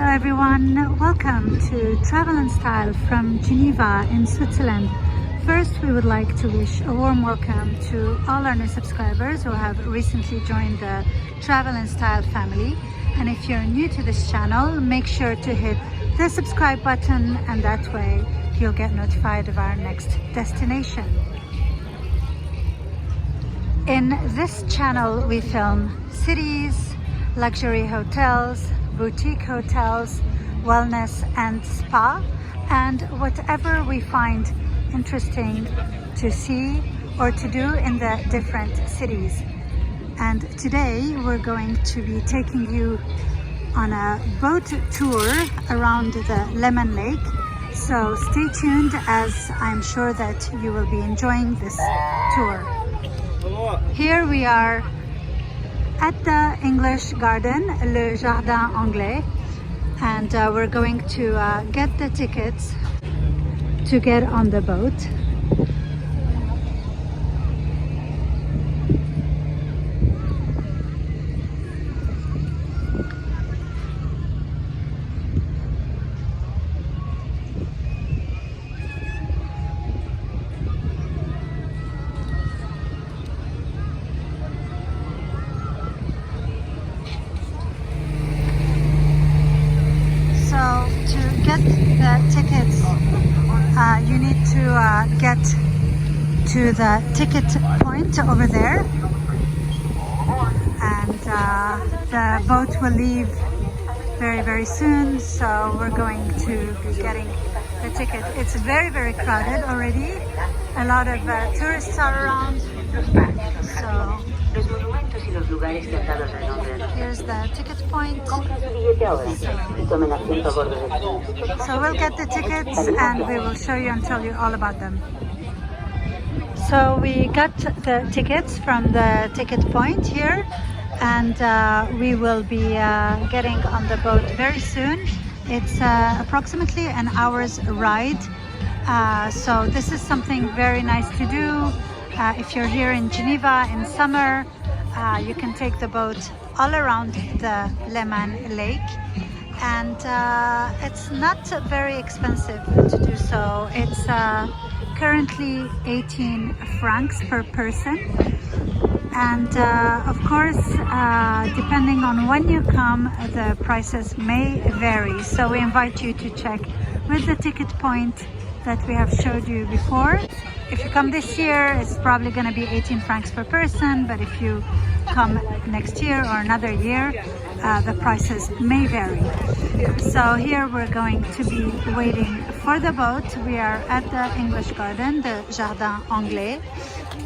Everyone, welcome to Travel and Style from Geneva in Switzerland. First, we would like to wish a warm welcome to all our new subscribers who have recently joined the Travel and Style family. And if you're new to this channel, make sure to hit the subscribe button, and that way you'll get notified of our next destination. In this channel, we film cities, luxury hotels, boutique hotels, wellness and spa, and whatever we find interesting to see or to do in the different cities. And today we're going to be taking you on a boat tour around the Leman Lake. So stay tuned, as I'm sure that you will be enjoying this tour. Here we are at the English garden, Le Jardin Anglais, and we're going to get the tickets to get on the boat. The tickets, you need to get to the ticket point over there, and the boat will leave very soon, so we're going to be getting the ticket. It's very crowded already. A lot of tourists are around, so here's the ticket point. So we'll get the tickets and we will show you and tell you all about them. So we got the tickets from the ticket point here, and we will be getting on the boat very soon. It's approximately an hour's ride, so this is something very nice to do. If you're here in Geneva in summer, you can take the boat all around the Leman Lake, and it's not very expensive to do so. It's currently 18 francs per person, and of course, depending on when you come, the prices may vary. So we invite you to check with the ticket point that we have showed you before. If you come this year, it's probably going to be 18 francs per person, but if you come next year or another year, the prices may vary. So here we're going to be waiting for the boat. We are at the English Garden, the Jardin Anglais,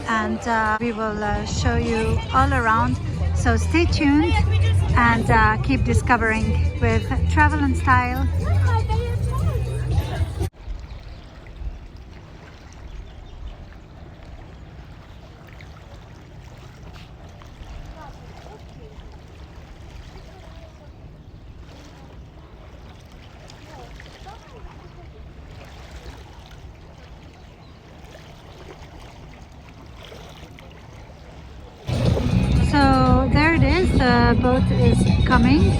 and we will show you all around. So stay tuned and keep discovering with Travel and Style. So there it is, the boat is coming.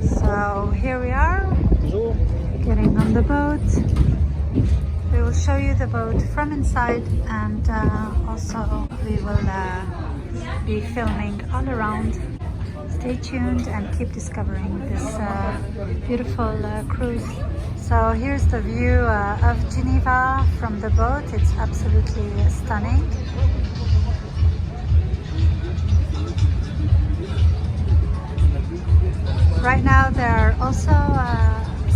So here we are, getting on the boat. We will show you the boat from inside, and also we will be filming all around. Stay tuned and keep discovering this beautiful cruise. So here's the view of Geneva from the boat. It's absolutely stunning. Right now there are also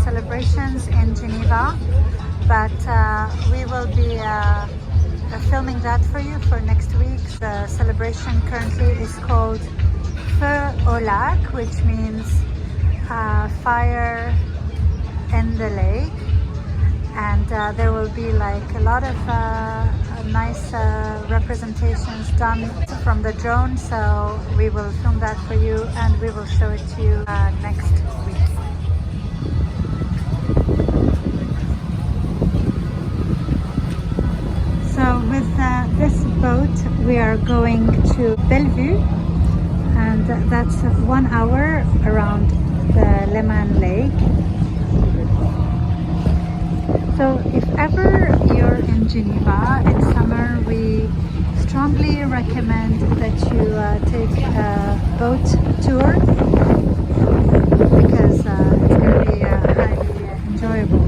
celebrations in Geneva, but we will be filming that for you for next week. The celebration currently is called Feu au lac, which means fire in the lake, and there will be like a lot of nice representations done from the drone, so we will film that for you and we will show it to you next week. So with this boat we are going to Bellevue, and that's 1 hour around the Leman lake. So if ever you're in Geneva in summer, we strongly recommend that you take a boat tour, because it's going to be highly enjoyable.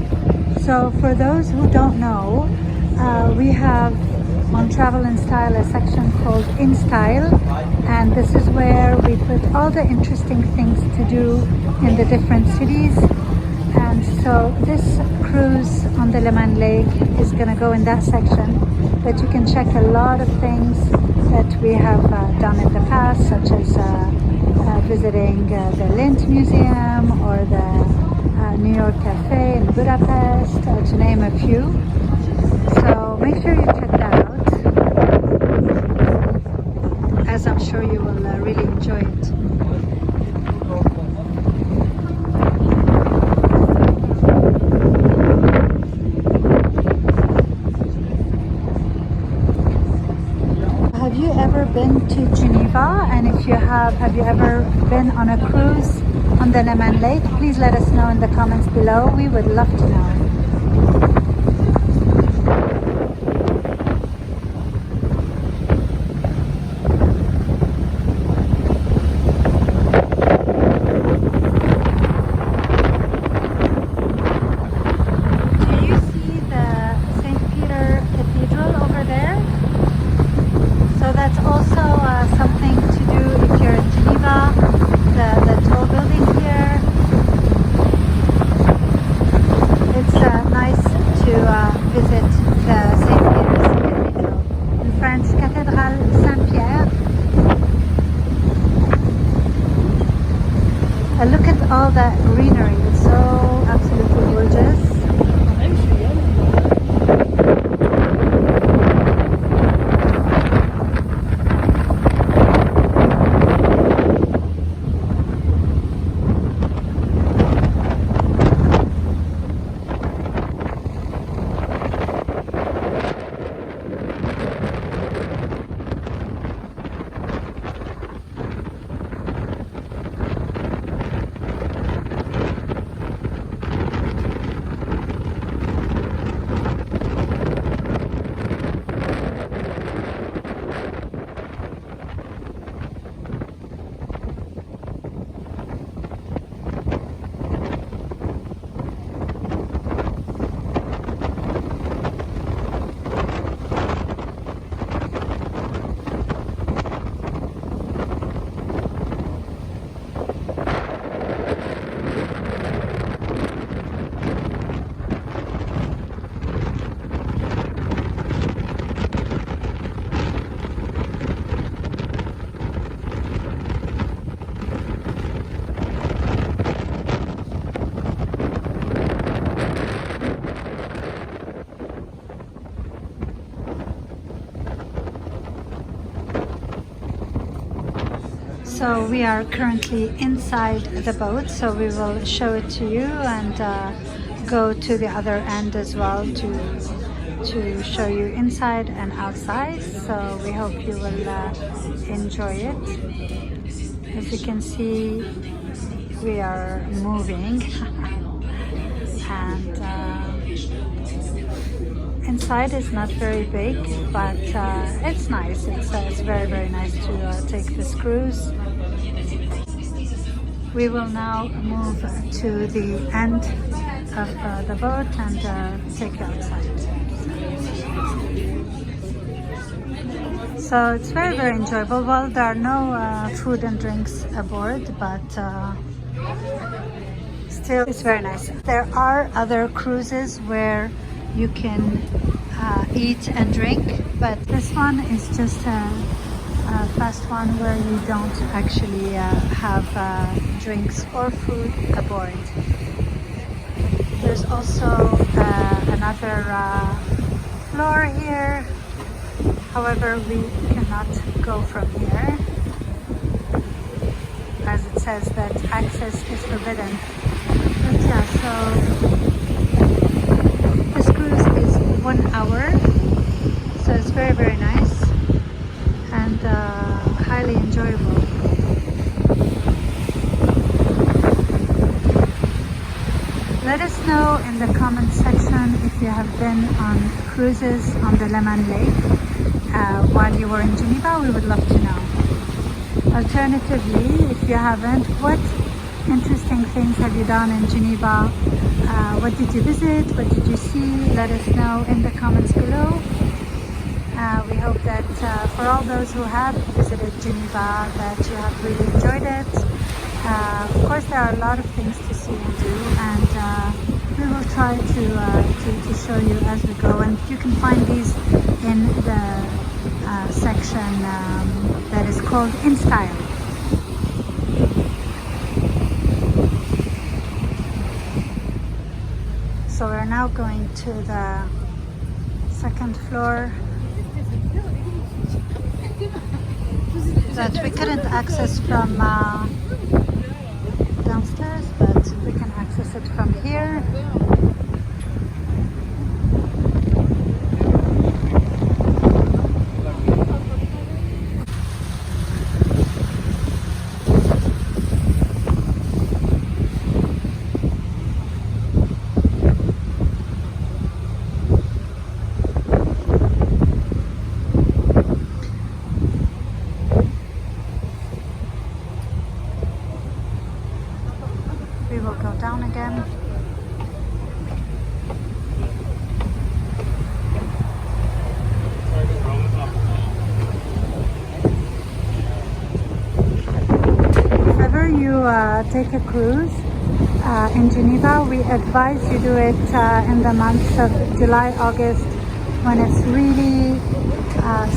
So for those who don't know, we have on Travel and Style a section called In Style, and this is where we put all the interesting things to do in the different cities. And so this cruise on the Leman Lake is going to go in that section, but you can check a lot of things that we have done in the past, such as visiting the Lint Museum or the New York Cafe in Budapest, to name a few. So make sure you check that out, as I'm sure you will really enjoy it. Have you ever been to Geneva? And if you have you ever been on a cruise on the Leman Lake? Please let us know in the comments below. We would love to know. It's So we are currently inside the boat, so we will show it to you and go to the other end as well to show you inside and outside. So we hope you will enjoy it. As you can see, we are moving and inside is not very big, but it's nice. It's very nice to take this cruise. We will now move to the end of the boat and take you outside. So it's very enjoyable. Well, there are no food and drinks aboard, but still it's very nice. There are other cruises where you can eat and drink, but this one is just a fast one where you don't actually have drinks or food aboard. There's also another floor here. However, we cannot go from here as it says that access is forbidden. But yeah, so this cruise is 1 hour, so it's very nice and highly enjoyable. Let us know in the comment section if you have been on cruises on the Leman Lake while you were in Geneva. We would love to know. Alternatively, if you haven't, what interesting things have you done in Geneva? What did you visit? What did you see? Let us know in the comments below. We hope that for all those who have visited Geneva, that you have really enjoyed it. Of course, there are a lot of things to see and do, and we will try to show you as we go. And you can find these in the section that is called In Style. So we're now going to the second floor that we couldn't access from downstairs, but we can access it from here. We will go down again. Whenever you take a cruise in Geneva, we advise you do it in the months of July, August, when it's really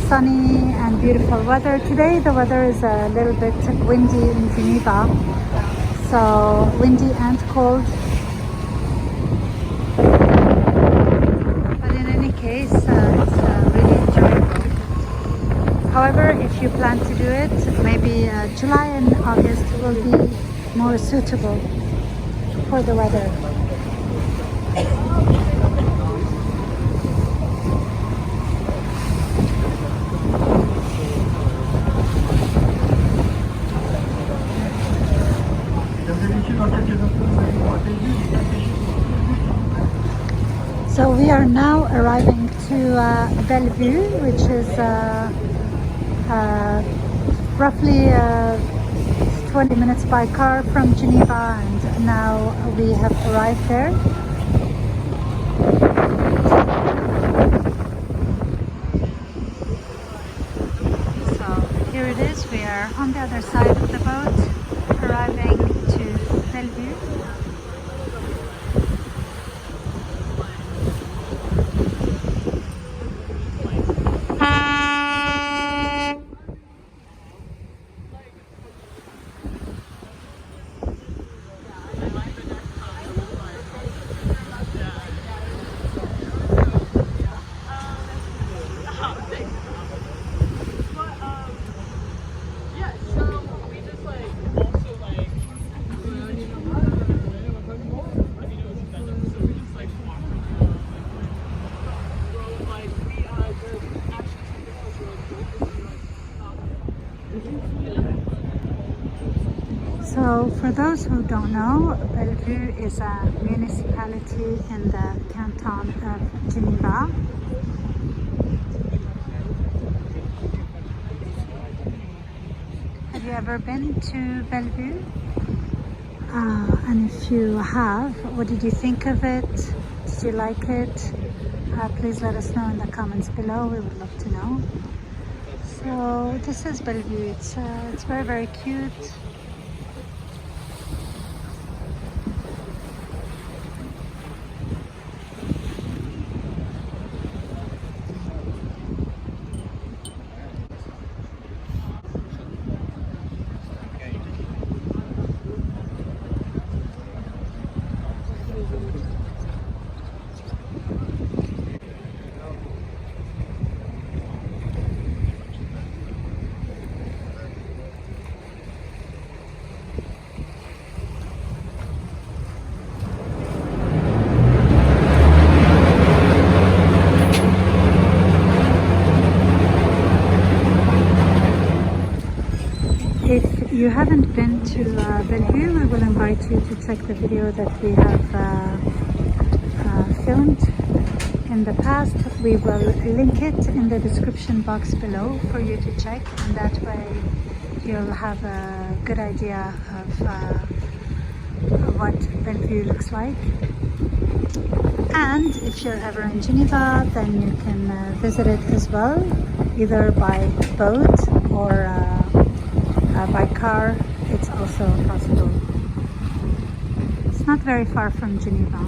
sunny and beautiful weather. Today the weather is a little bit windy in Geneva. So windy and cold, but in any case it's really enjoyable. However, if you plan to do it, maybe July and August will be more suitable for the weather. So we are now arriving to Bellevue, which is roughly 20 minutes by car from Geneva, and now we have arrived there. So here it is, we are on the other side of the boat, arriving to Bellevue. So for those who don't know, Bellevue is a municipality in the canton of Geneva. Have you ever been to Bellevue? And if you have, what did you think of it? Did you like it? Please let us know in the comments below. We would love to know. So this is Bellevue. It's very, very cute. If you haven't been to Bellevue, we will invite you to check the video that we have filmed in the past. We will link it in the description box below for you to check, and that way you'll have a good idea of what Bellevue looks like. And if you're ever in Geneva, then you can visit it as well, either by boat or by car. It's also possible. It's not very far from Geneva.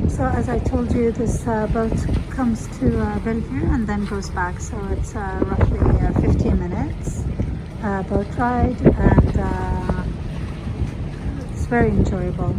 So as I told you, this boat comes to Bellevue and then goes back, so it's roughly 15 minutes boat ride, and it's very enjoyable.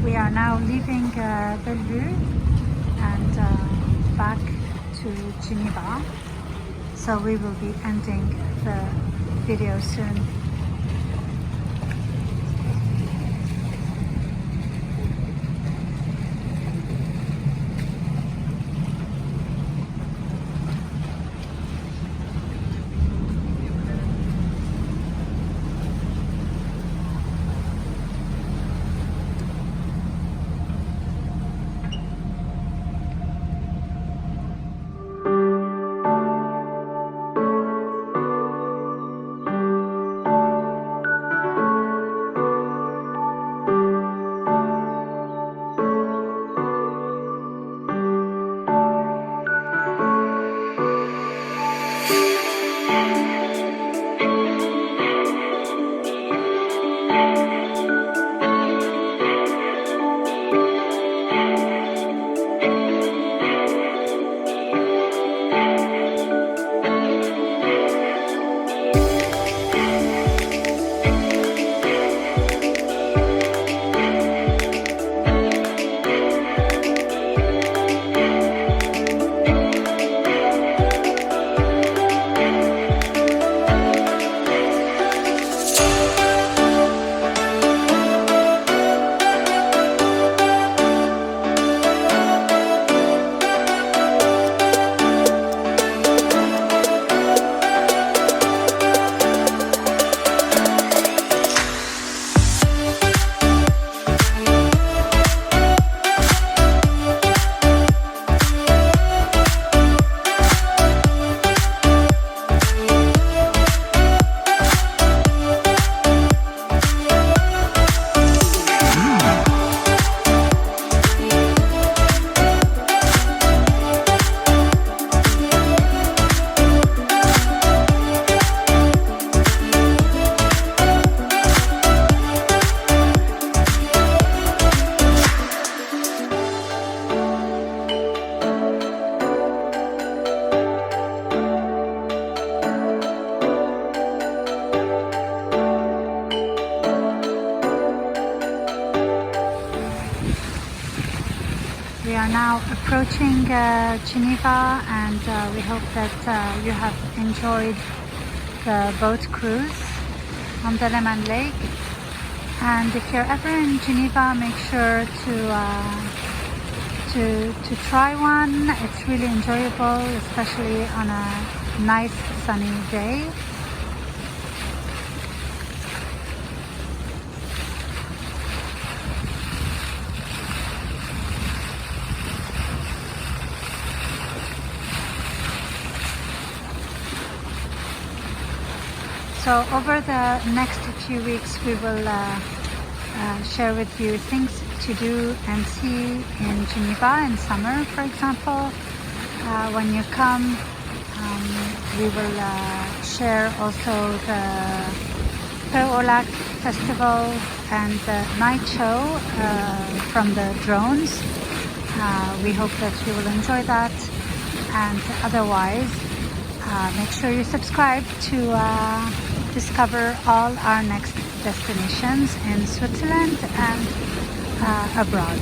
We are now leaving Bellevue and back to Geneva, so we will be ending the video soon. We are now approaching Geneva, and we hope that you have enjoyed the boat cruise on the Leman Lake. And if you're ever in Geneva, make sure to try one. It's really enjoyable, especially on a nice sunny day. So over the next few weeks we will share with you things to do and see in Geneva in summer, for example. When you come, we will share also the Lac Festival and the night show from the drones. We hope that you will enjoy that, and otherwise make sure you subscribe to discover all our next destinations in Switzerland and abroad.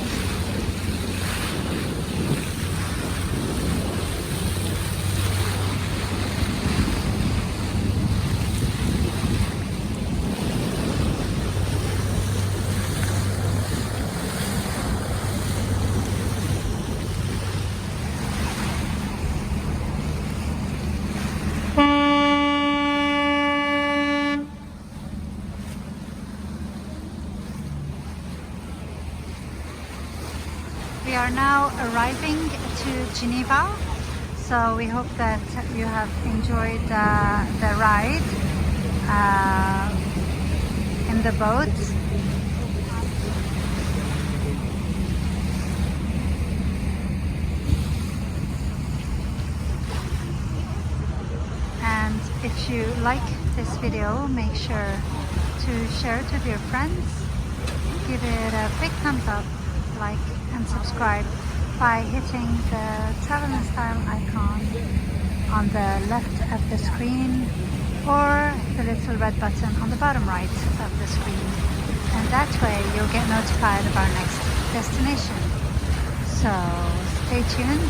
We are now arriving to Geneva, so we hope that you have enjoyed the ride in the boat. And if you like this video, make sure to share it with your friends. Give it a big thumbs up, like and subscribe by hitting the travel and style icon on the left of the screen or the little red button on the bottom right of the screen, and that way you'll get notified of our next destination. So stay tuned.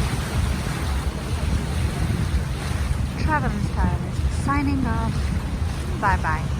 Travel and Style is signing off. Bye bye.